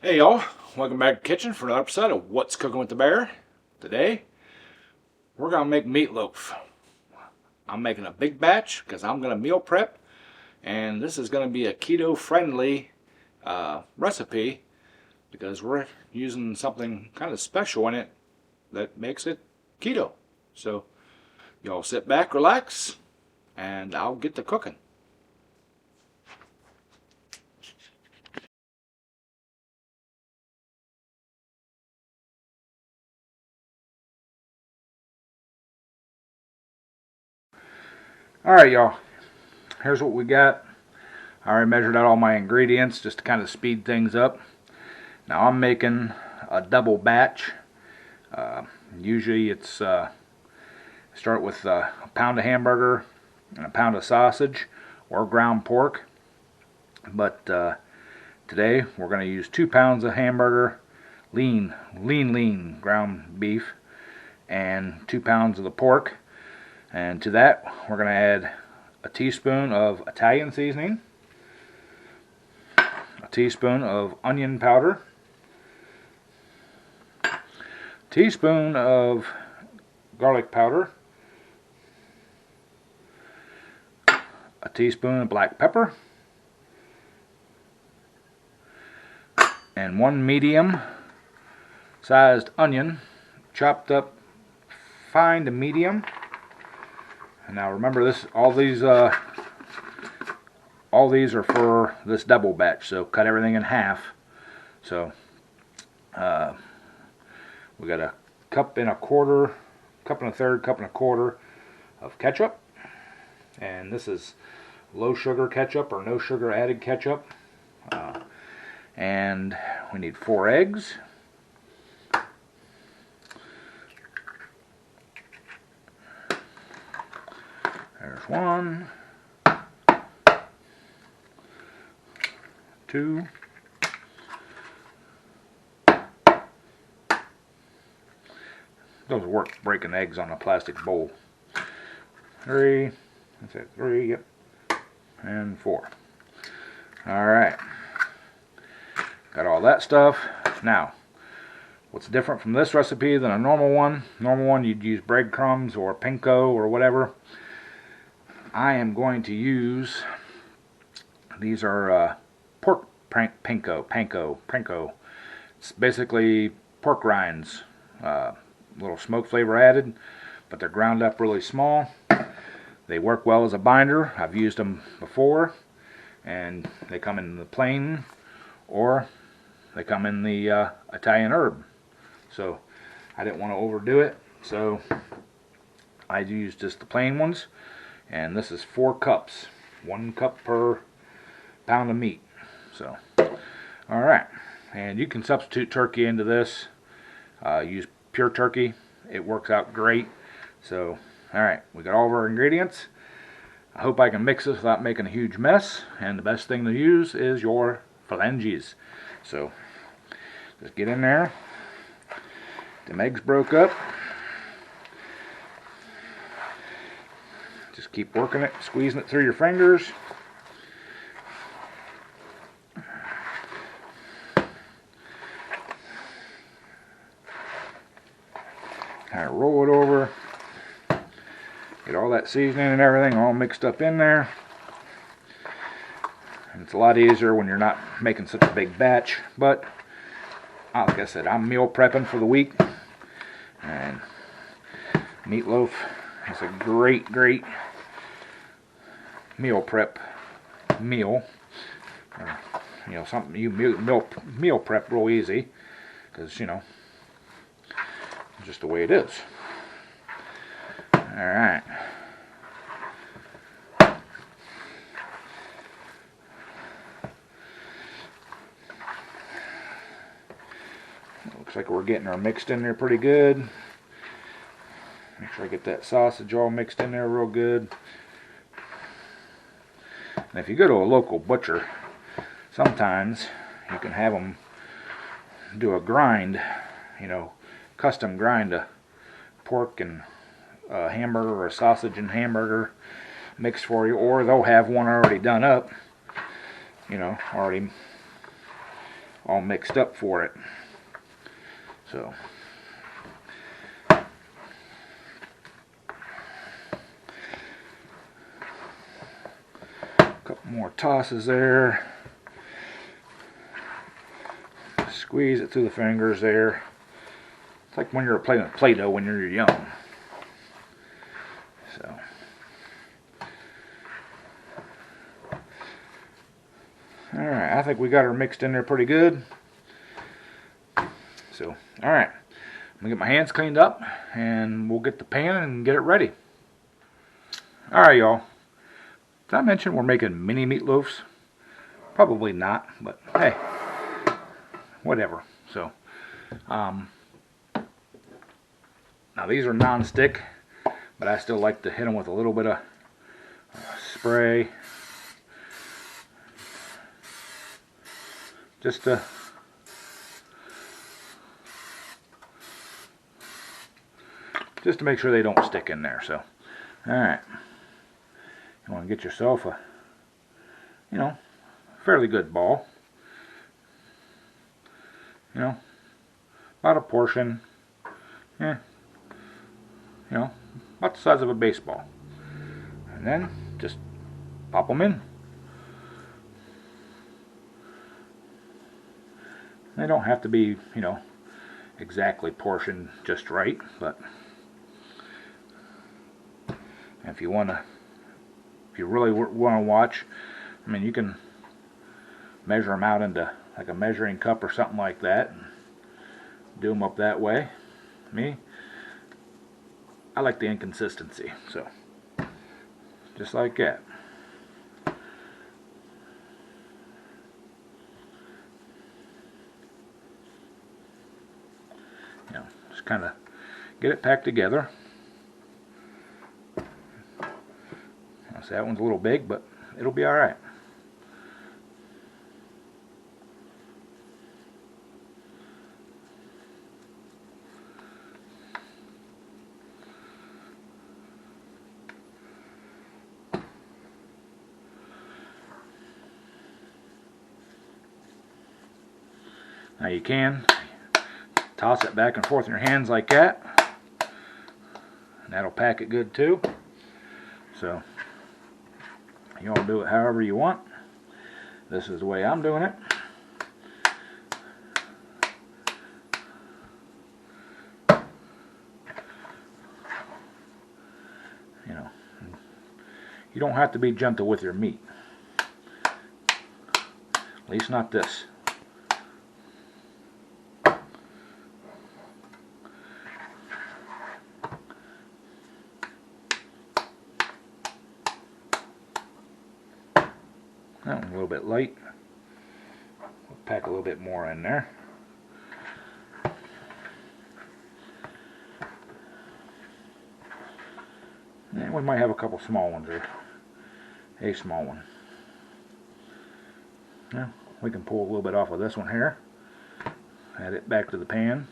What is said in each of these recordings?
Hey y'all, welcome back to the kitchen for another episode of What's Cooking with the Bear. Today, we're going to make meatloaf. I'm making a big batch because I'm going to meal prep, and this is going to be a keto friendly recipe because we're using something kind of special in it that makes it keto. So, y'all sit back, relax, and I'll get to cooking. Alright y'all, here's what we got. I already measured out all my ingredients just to kind of speed things up. Now I'm making a double batch. Usually it's start with a pound of hamburger and a pound of sausage or ground pork. But today we're going to use 2 pounds of hamburger, lean ground beef, and 2 pounds of the pork. And to that we're going to add a teaspoon of Italian seasoning, a teaspoon of onion powder, a teaspoon of garlic powder, a teaspoon of black pepper, and 1 medium sized onion chopped up fine to medium. And now remember, this all these are for this double batch, so cut everything in half. So we got a cup and a quarter, cup and a third, cup and a quarter of ketchup, and this is low sugar ketchup or no sugar added ketchup. And we need 4 eggs. There's 1, 2, 'Doesn't work breaking eggs on a plastic bowl. 3, that's it, 3, yep, and 4. Alright, got all that stuff. Now, what's different from this recipe than a normal one? Normal one you'd use breadcrumbs or panko or whatever. I am going to use, these are pork panko. It's basically pork rinds, little smoke flavor added, but they're ground up really small. They work well as a binder. I've used them before, and they come in the plain or they come in the Italian herb. So I didn't want to overdo it, so I used just the plain ones. And this is 4 cups, 1 cup per pound of meat. So, alright, and you can substitute turkey into this. Use pure turkey, it works out great. So, alright, we got all of our ingredients. I hope I can mix this without making a huge mess, and the best thing to use is your phalanges. So, just get in there. Them eggs broke up. Just keep working it, squeezing it through your fingers. Kind of roll it over. Get all that seasoning and everything all mixed up in there. And it's a lot easier when you're not making such a big batch. But, like I said, I'm meal prepping for the week. And meatloaf is a great meal prep meal. You know, something you meal prep real easy, because, you know, just the way it is. Alright. Looks like we're getting our mixed in there pretty good. Make sure I get that sausage all mixed in there real good. And if you go to a local butcher, sometimes you can have them do a grind, you know, custom grind a pork and a hamburger or a sausage and hamburger mix for you, or they'll have one already done up, you know, already all mixed up for it. So a couple more tosses there. Squeeze it through the fingers there. It's like when you're playing with Play-Doh when you're young. So alright, I think we got her mixed in there pretty good. So, alright, I'm going to get my hands cleaned up and we'll get the pan and get it ready. Alright, y'all. Did I mention we're making mini meatloafs? Probably not, but hey, whatever. So, now these are non-stick, but I still like to hit them with a little bit of spray. Just to make sure they don't stick in there. So, alright. You want to get yourself a, you know, fairly good ball. You know, about a portion. Yeah. You know, about the size of a baseball. And then just pop them in. They don't have to be, you know, exactly portioned just right, but if you want to, if you really want to watch, I mean, you can measure them out into like a measuring cup or something like that and do them up that way. I like the inconsistency, so just like that. You know, just kind of get it packed together. So that one's a little big, but it'll be alright. Now you can toss it back and forth in your hands like that, and that'll pack it good too. So you all do it however you want. This is the way I'm doing it. You know, you don't have to be gentle with your meat. At least not this. That one's a little bit light. We'll pack a little bit more in there. And we might have a couple small ones there. A small one. Now, we can pull a little bit off of this one here. Add it back to the pan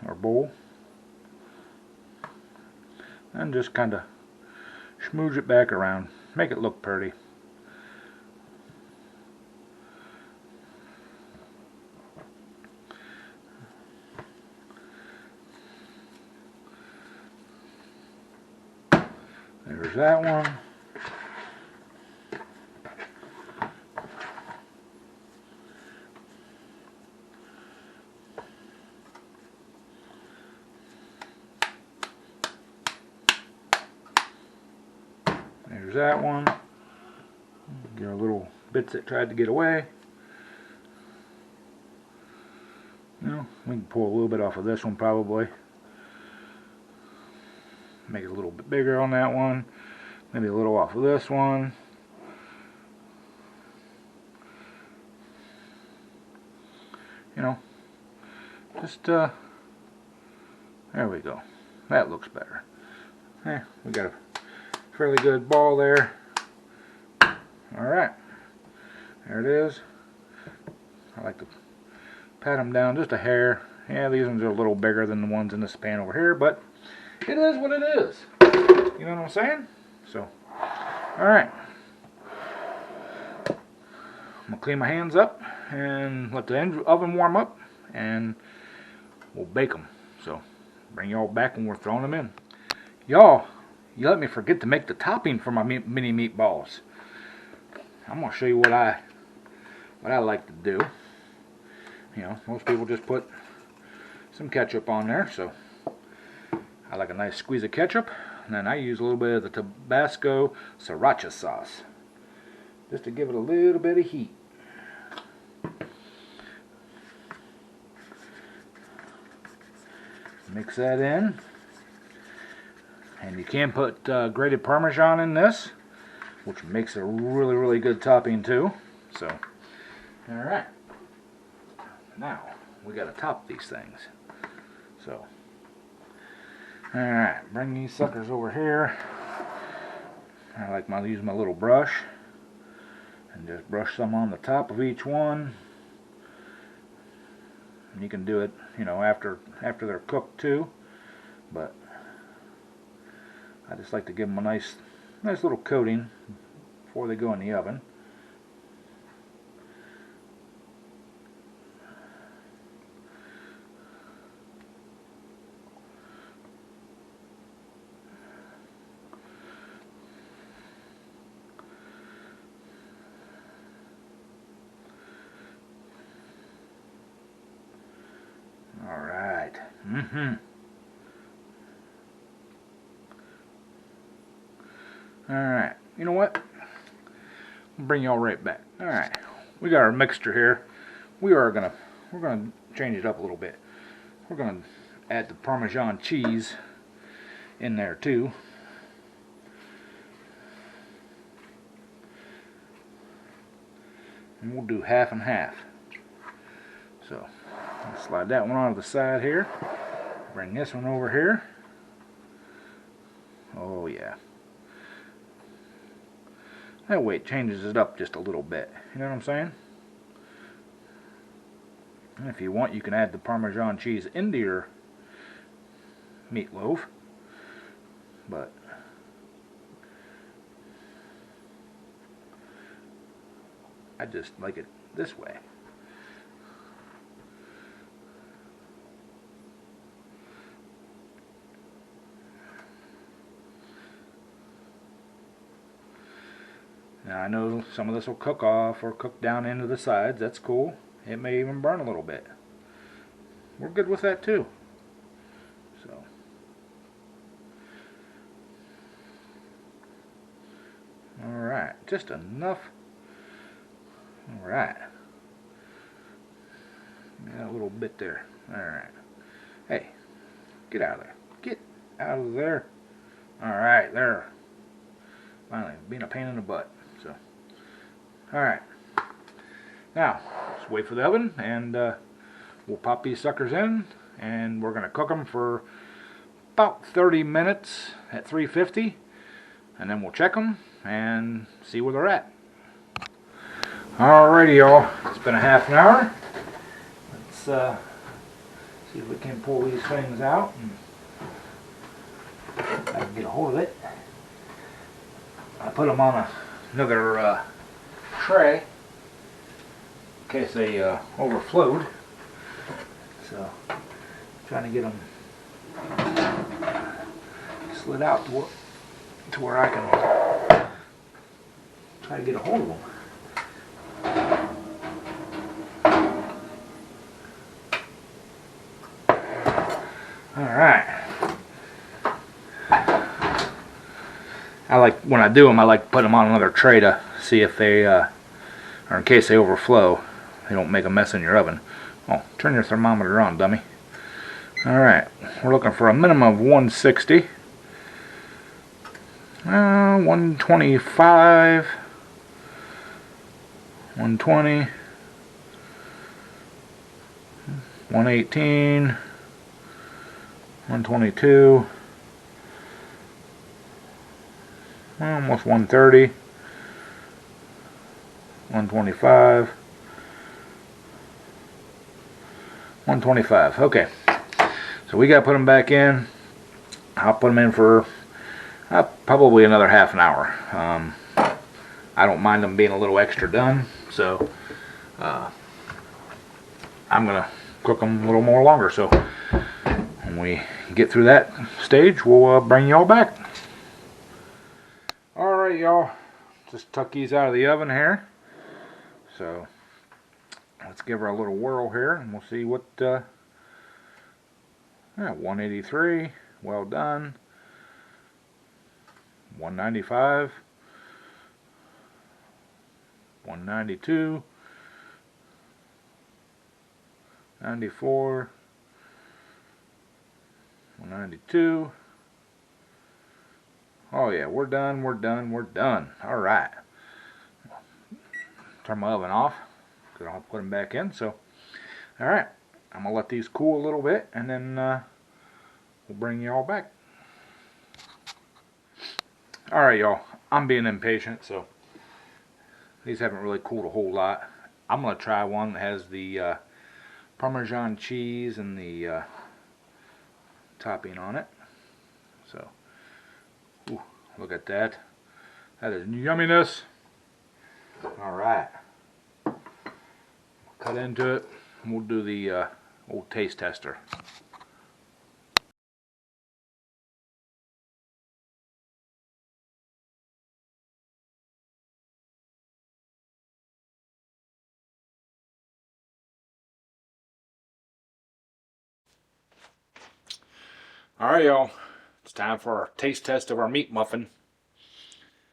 or bowl. And just kind of smooch it back around. Make it look pretty. There's that one. There's that one. Get our little bits that tried to get away. You know, we can pull a little bit off of this one probably. Make it a little bit bigger on that one. Maybe a little off of this one. You know, just there we go. That looks better. We got a fairly good ball there. Alright, there it is. I like to pat them down just a hair. Yeah, these ones are a little bigger than the ones in this pan over here, but it is what it is. You know what I'm saying? So, alright. I'm going to clean my hands up and let the oven warm up, and we'll bake them. So bring y'all back when we're throwing them in. Y'all, you let me forget to make the topping for my mini meatballs. I'm gonna show you what I like to do. You know, most people just put some ketchup on there, so I like a nice squeeze of ketchup, and then I use a little bit of the Tabasco sriracha sauce just to give it a little bit of heat. Mix that in, and you can put grated Parmesan in this, which makes a really good topping too. So, all right, now we got to top these things. So, all right, bring these suckers over here. I like to use my little brush and just brush some on the top of each one. And you can do it, you know, after they're cooked too, but I just like to give them a nice little coating before they go in the oven. Alright. Alright. You know what? I'll bring y'all right back. Alright. We got our mixture here. We're gonna change it up a little bit. We're gonna add the Parmesan cheese in there too. And we'll do half and half. So slide that one onto the side here. Bring this one over here. Oh yeah. That way it changes it up just a little bit. You know what I'm saying? And if you want, you can add the Parmesan cheese into your meatloaf. But I just like it this way. Now I know some of this will cook off or cook down into the sides. That's cool. It may even burn a little bit. We're good with that too. So, alright, just enough. Alright. Got a little bit there. Alright. Hey, get out of there. Get out of there. Alright, there. Finally, being a pain in the butt. So, alright. Now, let's wait for the oven, and we'll pop these suckers in, and we're going to cook them for about 30 minutes at 350, and then we'll check them and see where they're at. Alrighty, y'all. It's been a half an hour. Let's see if we can pull these things out, and I can get a hold of it. I put them on another tray in case they overflowed. So, trying to get them slid out to where I can try to get a hold of them. Alright. I like, when I do them, I like to put them on another tray to see if they, or in case they overflow, they don't make a mess in your oven. Oh, turn your thermometer on, dummy. Alright, we're looking for a minimum of 160. 125. 120. 118. 122. Almost 130. 125. 125. Okay. So we got to put them back in. I'll put them in for probably another half an hour. I don't mind them being a little extra done. So I'm going to cook them a little more longer. So when we get through that stage, we'll bring y'all back. Alright, y'all. Just tuck these out of the oven here. So let's give her a little whirl here and we'll see what, 183, well done. 195, 192, 94, 192. Oh yeah, we're done, we're done, we're done. Alright. Turn my oven off because I'll put them back in. So, alright, I'm going to let these cool a little bit and then we'll bring you all back. Alright, y'all, I'm being impatient, so these haven't really cooled a whole lot. I'm going to try one that has the Parmesan cheese and the topping on it. So, ooh, look at that. That is yumminess. Alright. Cut into it, and we'll do the old taste tester. Alright, y'all. It's time for our taste test of our meat muffin.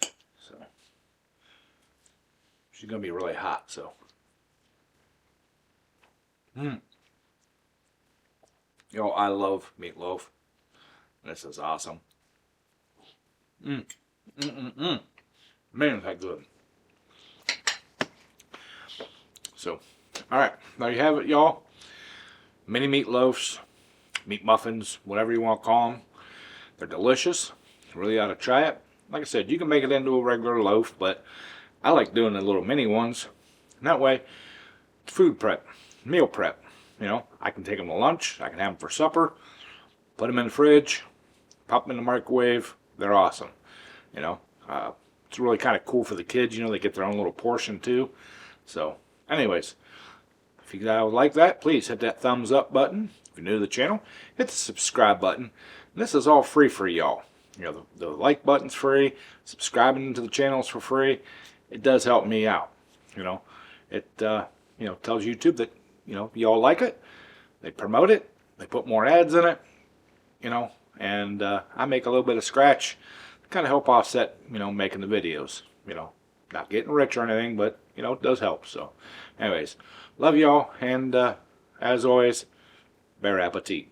So, she's going to be really hot, so. Yo, I love meatloaf. This is awesome. Man, is that good. So, alright. There you have it, y'all. Mini meatloafs, meat muffins, whatever you want to call them. They're delicious. You really ought to try it. Like I said, you can make it into a regular loaf, but I like doing the little mini ones. And that way, food prep, meal prep. You know, I can take them to lunch. I can have them for supper. Put them in the fridge. Pop them in the microwave. They're awesome. You know, it's really kind of cool for the kids. You know, they get their own little portion too. So, anyways, if you guys like that, please hit that thumbs up button. If you're new to the channel, hit the subscribe button. And this is all free for y'all. You know, the like button's free. Subscribing to the channel is for free. It does help me out. You know, it you know, tells YouTube that, you know, y'all like it. They promote it. They put more ads in it. You know, and I make a little bit of scratch to kind of help offset, you know, making the videos. You know, not getting rich or anything, but, you know, it does help. So, anyways, love y'all, and as always, bon appetit.